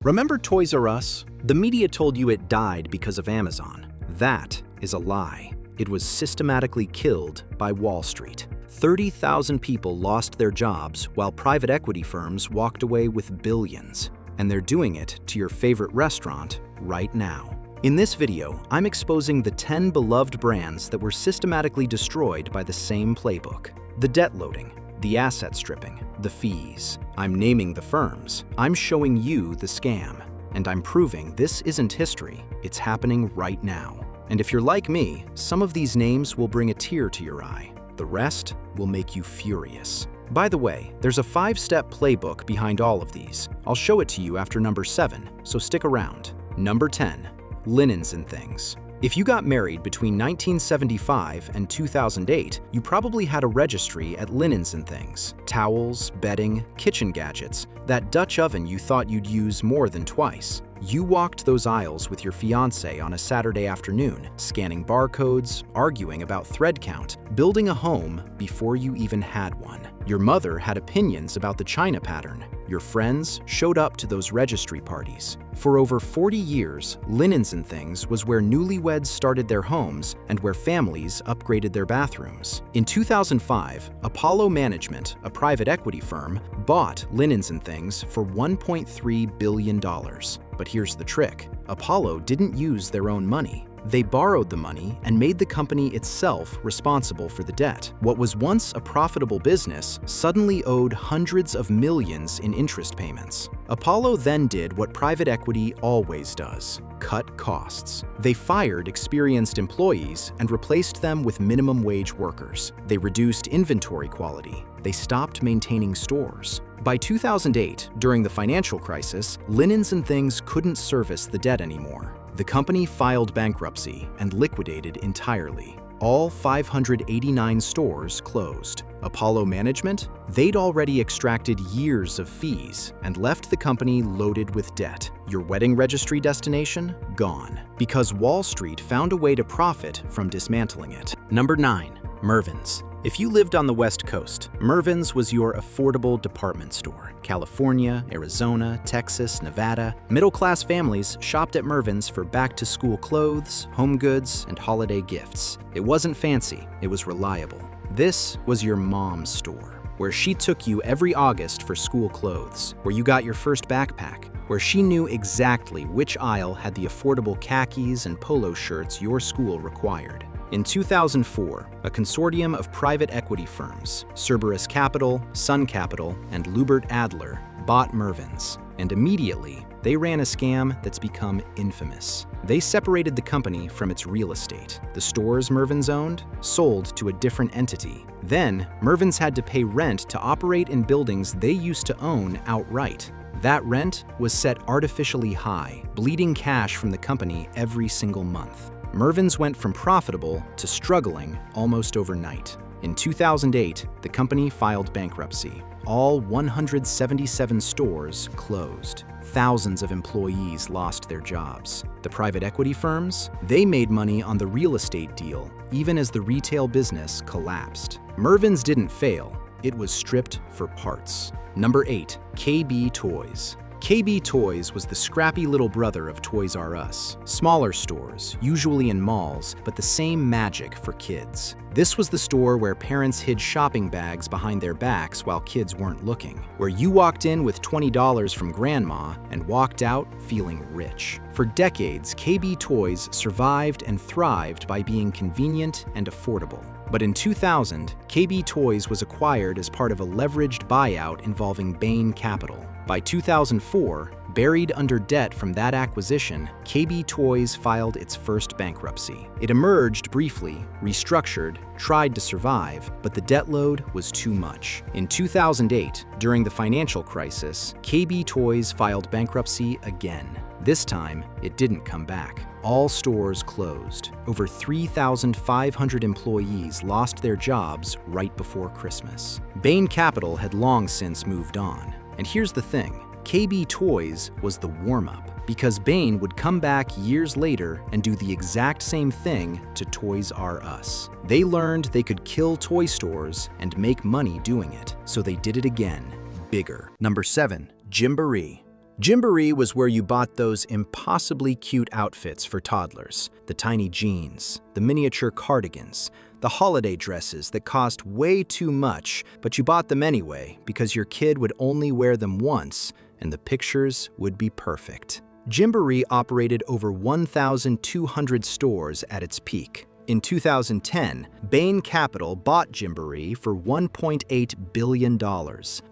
Remember Toys R Us? The media told you it died because of Amazon. That is a lie. It was systematically killed by Wall Street. 30,000 people lost their jobs while private equity firms walked away with billions. And they're doing it to your favorite restaurant right now. In this video, I'm exposing the 10 beloved brands that were systematically destroyed by the same playbook. The debt loading, the asset stripping, the fees. I'm naming the firms. I'm showing you the scam. And I'm proving this isn't history, it's happening right now. And if you're like me, some of these names will bring a tear to your eye. The rest will make you furious. By the way, there's a 5-step playbook behind all of these. I'll show it to you after number 7, so stick around. Number 10. Linens and things. If you got married between 1975 and 2008, you probably had a registry at Linens and Things. Towels, bedding, kitchen gadgets, that Dutch oven you thought you'd use more than twice. You walked those aisles with your fiancé on a Saturday afternoon, scanning barcodes, arguing about thread count, building a home before you even had one. Your mother had opinions about the china pattern. Your friends showed up to those registry parties. For over 40 years, Linens and Things was where newlyweds started their homes and where families upgraded their bathrooms. In 2005, Apollo Management, a private equity firm, bought Linens and Things for $1.3 billion. But here's the trick. Apollo didn't use their own money. They borrowed the money and made the company itself responsible for the debt. What was once a profitable business suddenly owed hundreds of millions in interest payments. Apollo then did what private equity always does: cut costs. They fired experienced employees and replaced them with minimum wage workers. They reduced inventory quality. They stopped maintaining stores. By 2008, during the financial crisis, Linens and Things couldn't service the debt anymore. The company filed bankruptcy and liquidated entirely. All 589 stores closed. Apollo Management? They'd already extracted years of fees and left the company loaded with debt. Your wedding registry destination? Gone. Because Wall Street found a way to profit from dismantling it. Number 9. Mervyn's. If you lived on the West Coast, Mervyn's was your affordable department store. California, Arizona, Texas, Nevada, middle-class families shopped at Mervyn's for back-to-school clothes, home goods, and holiday gifts. It wasn't fancy, it was reliable. This was your mom's store, where she took you every August for school clothes, where you got your first backpack, where she knew exactly which aisle had the affordable khakis and polo shirts your school required. In 2004, a consortium of private equity firms, Cerberus Capital, Sun Capital, and Lubert Adler, bought Mervyn's, and immediately they ran a scam that's become infamous. They separated the company from its real estate. The stores Mervyn's owned sold to a different entity. Then, Mervyn's had to pay rent to operate in buildings they used to own outright. That rent was set artificially high, bleeding cash from the company every single month. Mervyn's went from profitable to struggling almost overnight. In 2008, the company filed bankruptcy. All 177 stores closed. Thousands of employees lost their jobs. The private equity firms? They made money on the real estate deal, even as the retail business collapsed. Mervyn's didn't fail. It was stripped for parts. Number 8. KB Toys. KB Toys was the scrappy little brother of Toys R Us. Smaller stores, usually in malls, but the same magic for kids. This was the store where parents hid shopping bags behind their backs while kids weren't looking, where you walked in with $20 from grandma and walked out feeling rich. For decades, KB Toys survived and thrived by being convenient and affordable. But in 2000, KB Toys was acquired as part of a leveraged buyout involving Bain Capital. By 2004, buried under debt from that acquisition, KB Toys filed its first bankruptcy. It emerged briefly, restructured, tried to survive, but the debt load was too much. In 2008, during the financial crisis, KB Toys filed bankruptcy again. This time, it didn't come back. All stores closed. Over 3,500 employees lost their jobs right before Christmas. Bain Capital had long since moved on. And here's the thing, KB Toys was the warm-up, because Bain would come back years later and do the exact same thing to Toys R Us. They learned they could kill toy stores and make money doing it, so they did it again, bigger. Number 7. Gymboree. Gymboree was where you bought those impossibly cute outfits for toddlers, the tiny jeans, the miniature cardigans, the holiday dresses that cost way too much, but you bought them anyway because your kid would only wear them once and the pictures would be perfect. Gymboree operated over 1,200 stores at its peak. In 2010, Bain Capital bought Gymboree for $1.8 billion,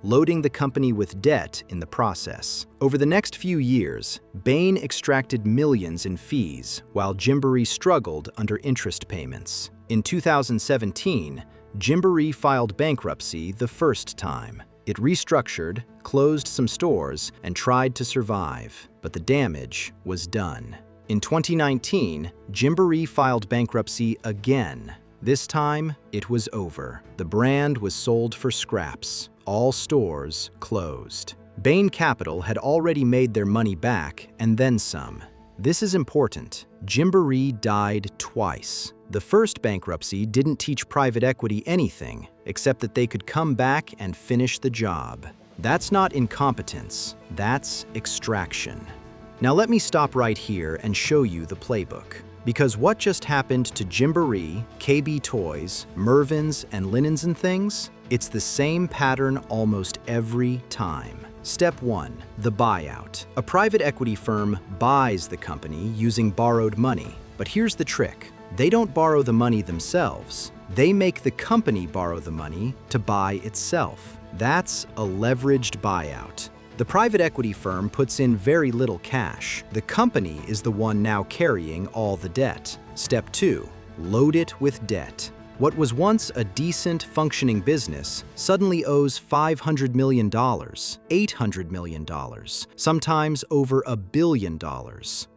loading the company with debt in the process. Over the next few years, Bain extracted millions in fees, while Gymboree struggled under interest payments. In 2017, Gymboree filed bankruptcy the first time. It restructured, closed some stores, and tried to survive, but the damage was done. In 2019, Gymboree filed bankruptcy again. This time, it was over. The brand was sold for scraps. All stores closed. Bain Capital had already made their money back and then some. This is important. Gymboree died twice. The first bankruptcy didn't teach private equity anything, except that they could come back and finish the job. That's not incompetence, that's extraction. Now let me stop right here and show you the playbook. Because what just happened to Gymboree, KB Toys, Mervyn's, and Linens and Things? It's the same pattern almost every time. Step 1. The buyout. A private equity firm buys the company using borrowed money. But here's the trick. They don't borrow the money themselves. They make the company borrow the money to buy itself. That's a leveraged buyout. The private equity firm puts in very little cash. The company is the one now carrying all the debt. Step 2. Load it with debt. What was once a decent, functioning business suddenly owes $500 million, $800 million, sometimes over $1 billion.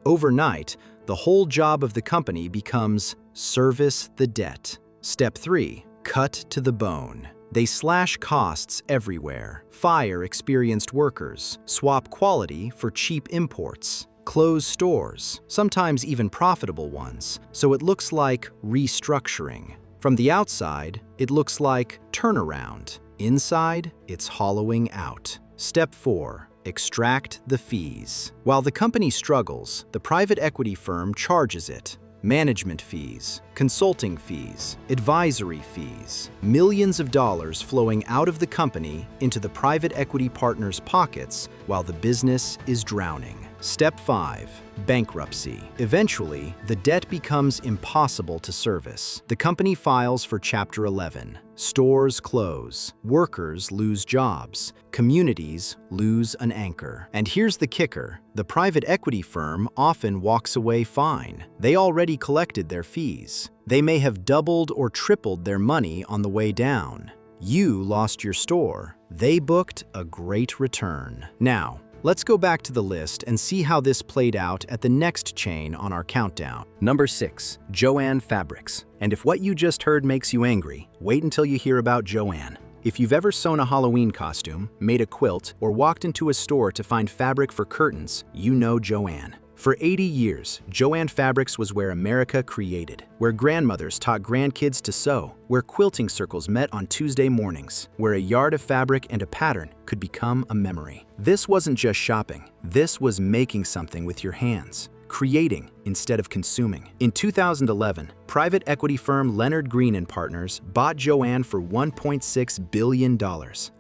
Overnight, the whole job of the company becomes service the debt. Step 3. Cut to the bone. They slash costs everywhere, fire experienced workers, swap quality for cheap imports, close stores, sometimes even profitable ones, so it looks like restructuring. From the outside, it looks like turnaround. Inside, it's hollowing out. Step 4. Extract the fees. While the company struggles, the private equity firm charges it. Management fees, consulting fees, advisory fees, millions of dollars flowing out of the company into the private equity partners' pockets while the business is drowning. Step 5. Bankruptcy. Eventually, the debt becomes impossible to service. The company files for Chapter 11. Stores close. Workers lose jobs. Communities lose an anchor. And here's the kicker. The private equity firm often walks away fine. They already collected their fees. They may have doubled or tripled their money on the way down. You lost your store. They booked a great return. Now, let's go back to the list and see how this played out at the next chain on our countdown. Number 6. Jo-Ann Fabrics. And if what you just heard makes you angry, wait until you hear about Jo-Ann. If you've ever sewn a Halloween costume, made a quilt, or walked into a store to find fabric for curtains, you know Jo-Ann. For 80 years, Jo-Ann Fabrics was where America created, where grandmothers taught grandkids to sew, where quilting circles met on Tuesday mornings, where a yard of fabric and a pattern could become a memory. This wasn't just shopping. This was making something with your hands. Creating instead of consuming. In 2011, private equity firm Leonard Green & Partners bought Jo-Ann for $1.6 billion,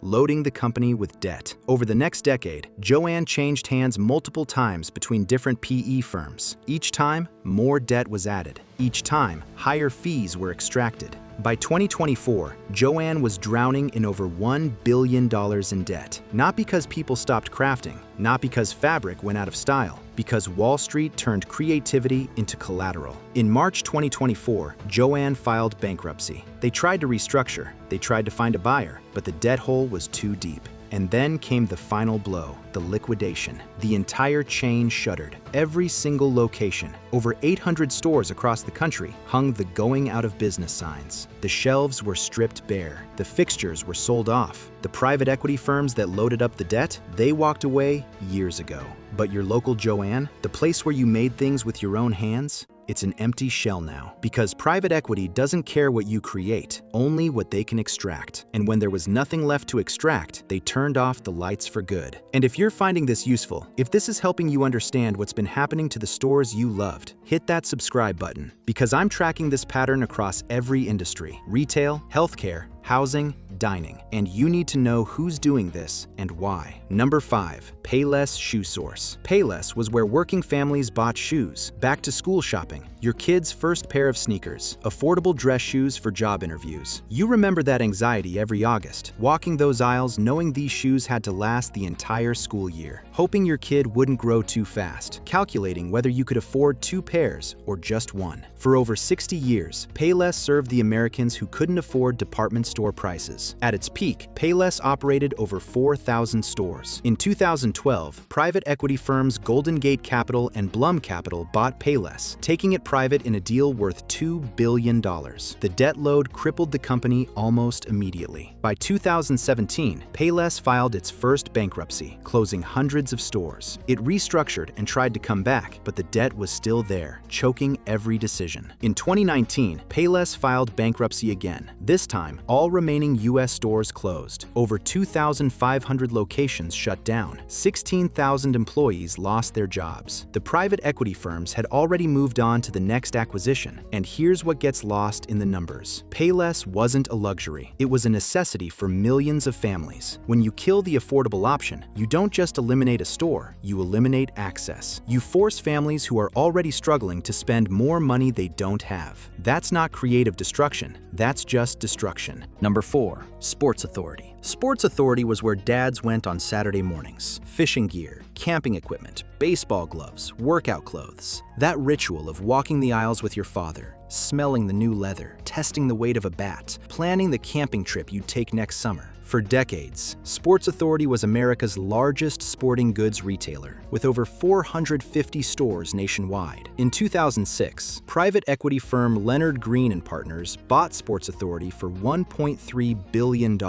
loading the company with debt. Over the next decade, Jo-Ann changed hands multiple times between different PE firms. Each time, more debt was added. Each time, higher fees were extracted. By 2024, Jo-Ann was drowning in over $1 billion in debt. Not because people stopped crafting, not because fabric went out of style, because Wall Street turned creativity into collateral. In March 2024, Jo-Ann filed bankruptcy. They tried to restructure, they tried to find a buyer, but the debt hole was too deep. And then came the final blow, the liquidation. The entire chain shuttered. Every single location, over 800 stores across the country, hung the going out of business signs. The shelves were stripped bare. The fixtures were sold off. The private equity firms that loaded up the debt, they walked away years ago. But your local Jo-Ann, the place where you made things with your own hands, It's an empty shell now, because private equity doesn't care what you create, only what they can extract. And when there was nothing left to extract, they turned off the lights for good. And if you're finding this useful, if this is helping you understand what's been happening to the stores you loved, hit that subscribe button, because I'm tracking this pattern across every industry: retail, healthcare, housing, dining, and you need to know who's doing this and why. Number 5, Payless ShoeSource. Payless was where working families bought shoes, back to school shopping, your kid's first pair of sneakers, affordable dress shoes for job interviews. You remember that anxiety every August, walking those aisles knowing these shoes had to last the entire school year, hoping your kid wouldn't grow too fast, calculating whether you could afford 2 pairs or just 1. For over 60 years, Payless served the Americans who couldn't afford department store prices. At its peak, Payless operated over 4,000 stores. In 2012, private equity firms Golden Gate Capital and Blum Capital bought Payless, taking it private in a deal worth $2 billion. The debt load crippled the company almost immediately. By 2017, Payless filed its first bankruptcy, closing hundreds of stores. It restructured and tried to come back, but the debt was still there, choking every decision. In 2019, Payless filed bankruptcy again. This time, all remaining U.S. stores closed. Over 2,500 locations shut down. 16,000 employees lost their jobs. The private equity firms had already moved on to the next acquisition, and here's what gets lost in the numbers. Payless wasn't a luxury. It was a necessity for millions of families. When you kill the affordable option, you don't just eliminate a store, you eliminate access. You force families who are already struggling to spend more money they don't have. That's not creative destruction, that's just destruction. Number 4, Sports Authority. Sports Authority was where dads went on Saturday mornings. Fishing gear, camping equipment, baseball gloves, workout clothes. That ritual of walking the aisles with your father, smelling the new leather, testing the weight of a bat, planning the camping trip you'd take next summer. For decades, Sports Authority was America's largest sporting goods retailer, with over 450 stores nationwide. In 2006, private equity firm Leonard Green & Partners bought Sports Authority for $1.3 billion.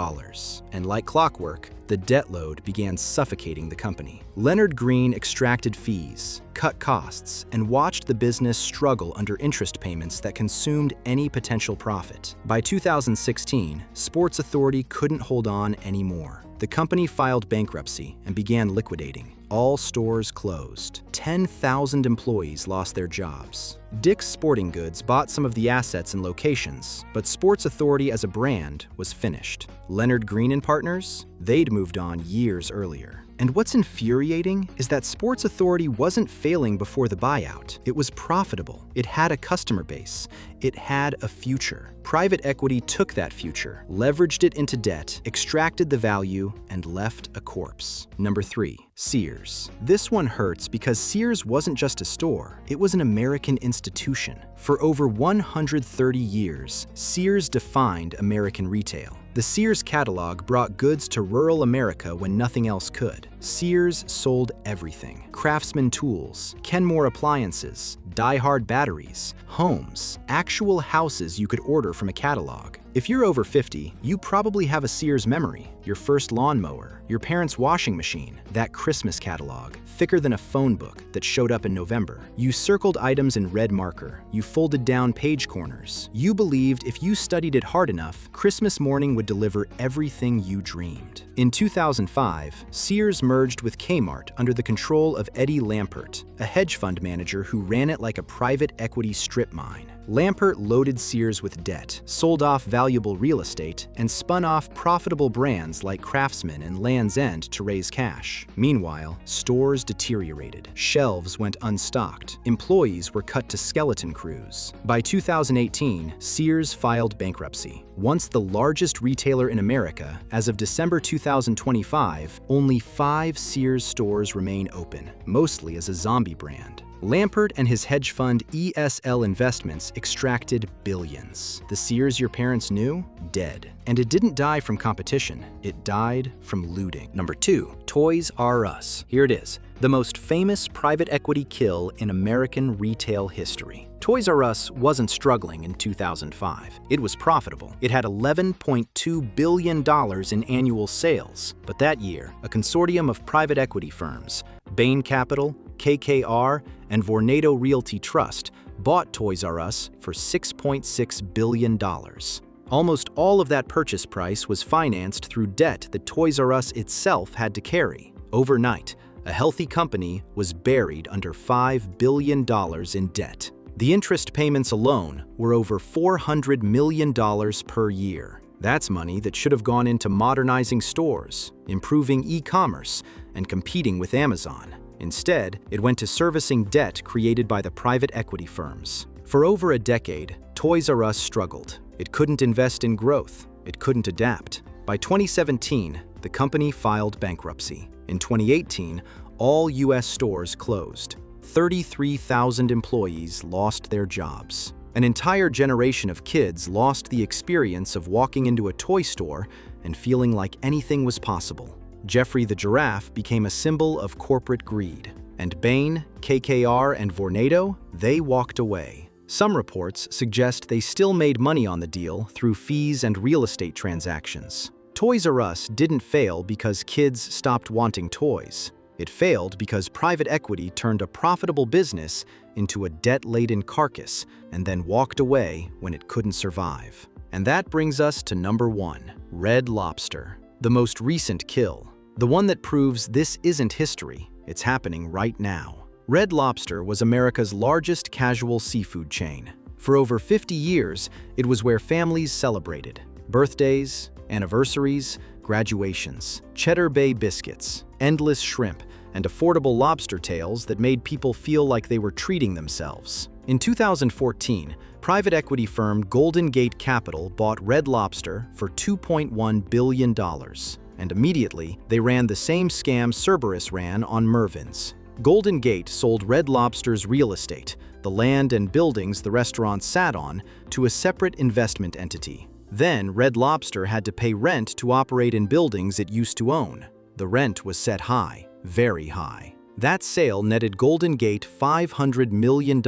And like clockwork, the debt load began suffocating the company. Leonard Green extracted fees, cut costs, and watched the business struggle under interest payments that consumed any potential profit. By 2016, Sports Authority couldn't hold on anymore. The company filed bankruptcy and began liquidating. All stores closed. 10,000 employees lost their jobs. Dick's Sporting Goods bought some of the assets and locations, but Sports Authority as a brand was finished. Leonard Green & Partners? They'd moved on years earlier. And what's infuriating is that Sports Authority wasn't failing before the buyout. It was profitable. It had a customer base. It had a future. Private equity took that future, leveraged it into debt, extracted the value, and left a corpse. Number 3, Sears. This one hurts because Sears wasn't just a store, it was an American institution. For over 130 years, Sears defined American retail. The Sears catalog brought goods to rural America when nothing else could. Sears sold everything: Craftsman tools, Kenmore appliances, Die-Hard batteries, homes, actual houses you could order from a catalog. If you're over 50, you probably have a Sears memory: your first lawnmower, your parents' washing machine, that Christmas catalog, thicker than a phone book, that showed up in November. You circled items in red marker. You folded down page corners. You believed if you studied it hard enough, Christmas morning would deliver everything you dreamed. In 2005, Sears merged with Kmart under the control of Eddie Lampert, a hedge fund manager who ran it like a private equity strip mine. Lampert loaded Sears with debt, sold off valuable real estate, and spun off profitable brands like Craftsman and Land's End to raise cash. Meanwhile, stores deteriorated. Shelves went unstocked. Employees were cut to skeleton crews. By 2018, Sears filed bankruptcy. Once the largest retailer in America, as of December 2025, only 5 Sears stores remain open, mostly as a zombie brand. Lampert and his hedge fund ESL Investments extracted billions. The Sears your parents knew? Dead. And it didn't die from competition, it died from looting. Number 2, Toys R Us. Here it is, the most famous private equity kill in American retail history. Toys R Us wasn't struggling in 2005. It was profitable. It had $11.2 billion in annual sales. But that year, a consortium of private equity firms, Bain Capital, KKR, and Vornado Realty Trust, bought Toys R Us for $6.6 billion. Almost all of that purchase price was financed through debt that Toys R Us itself had to carry. Overnight, a healthy company was buried under $5 billion in debt. The interest payments alone were over $400 million per year. That's money that should have gone into modernizing stores, improving e-commerce, and competing with Amazon. Instead, it went to servicing debt created by the private equity firms. For over a decade, Toys R Us struggled. It couldn't invest in growth. It couldn't adapt. By 2017, the company filed bankruptcy. In 2018, all U.S. stores closed. 33,000 employees lost their jobs. An entire generation of kids lost the experience of walking into a toy store and feeling like anything was possible. Geoffrey the giraffe became a symbol of corporate greed. And Bain, KKR, and Vornado, they walked away. Some reports suggest they still made money on the deal through fees and real estate transactions. Toys R Us didn't fail because kids stopped wanting toys. It failed because private equity turned a profitable business into a debt-laden carcass and then walked away when it couldn't survive. And that brings us to number 1, Red Lobster, the most recent kill. The one that proves this isn't history, it's happening right now. Red Lobster was America's largest casual seafood chain. For over 50 years, it was where families celebrated birthdays, anniversaries, graduations, Cheddar Bay biscuits, endless shrimp, and affordable lobster tails that made people feel like they were treating themselves. In 2014, private equity firm Golden Gate Capital bought Red Lobster for $2.1 billion. And immediately, they ran the same scam Cerberus ran on Mervyn's. Golden Gate sold Red Lobster's real estate, the land and buildings the restaurant sat on, to a separate investment entity. Then, Red Lobster had to pay rent to operate in buildings it used to own. The rent was set high, very high. That sale netted Golden Gate $500 million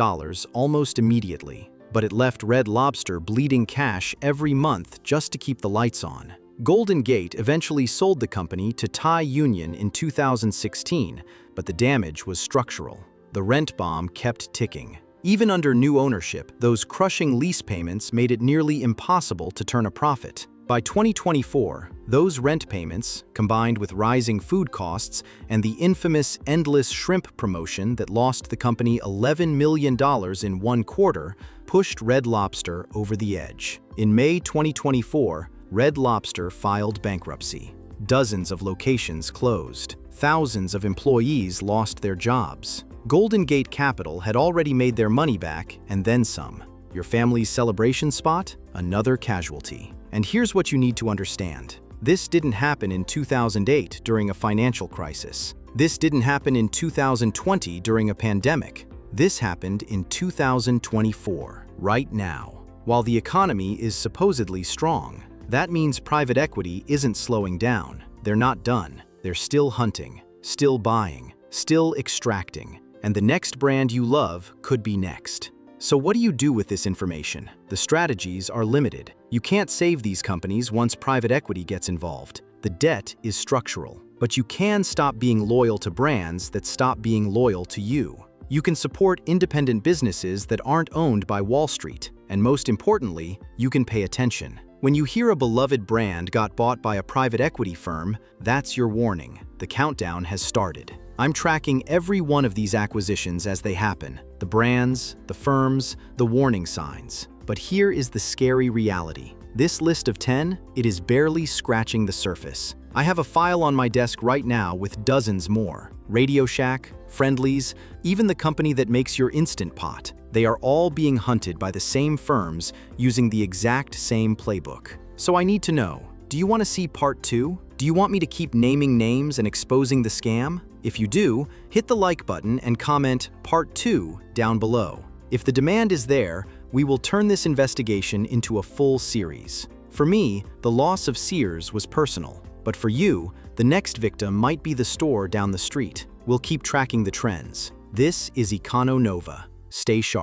almost immediately, but it left Red Lobster bleeding cash every month just to keep the lights on. Golden Gate eventually sold the company to Thai Union in 2016, but the damage was structural. The rent bomb kept ticking. Even under new ownership, those crushing lease payments made it nearly impossible to turn a profit. By 2024, those rent payments, combined with rising food costs and the infamous endless shrimp promotion that lost the company $11 million in one quarter, pushed Red Lobster over the edge. In May 2024, Red Lobster filed bankruptcy. Dozens of locations closed. Thousands of employees lost their jobs. Golden Gate Capital had already made their money back and then some. Your family's celebration spot? Another casualty. And here's what you need to understand. This didn't happen in 2008 during a financial crisis. This didn't happen in 2020 during a pandemic. This happened in 2024, right now. While the economy is supposedly strong, that means private equity isn't slowing down. They're not done. They're still hunting, still buying, still extracting. And the next brand you love could be next. So what do you do with this information? The strategies are limited. You can't save these companies once private equity gets involved. The debt is structural. But you can stop being loyal to brands that stop being loyal to you. You can support independent businesses that aren't owned by Wall Street. And most importantly, you can pay attention. When you hear a beloved brand got bought by a private equity firm, that's your warning. The countdown has started. I'm tracking every one of these acquisitions as they happen. The brands, the firms, the warning signs. But here is the scary reality. This list of 10, it is barely scratching the surface. I have a file on my desk right now with dozens more. Radio Shack, Friendly's, even the company that makes your Instant Pot. They are all being hunted by the same firms using the exact same playbook. So I need to know, do you want to see part 2? Do you want me to keep naming names and exposing the scam? If you do, hit the like button and comment part 2 down below. If the demand is there, we will turn this investigation into a full series. For me, the loss of Sears was personal, but for you, the next victim might be the store down the street. We'll keep tracking the trends. This is EconoNova. Stay sharp.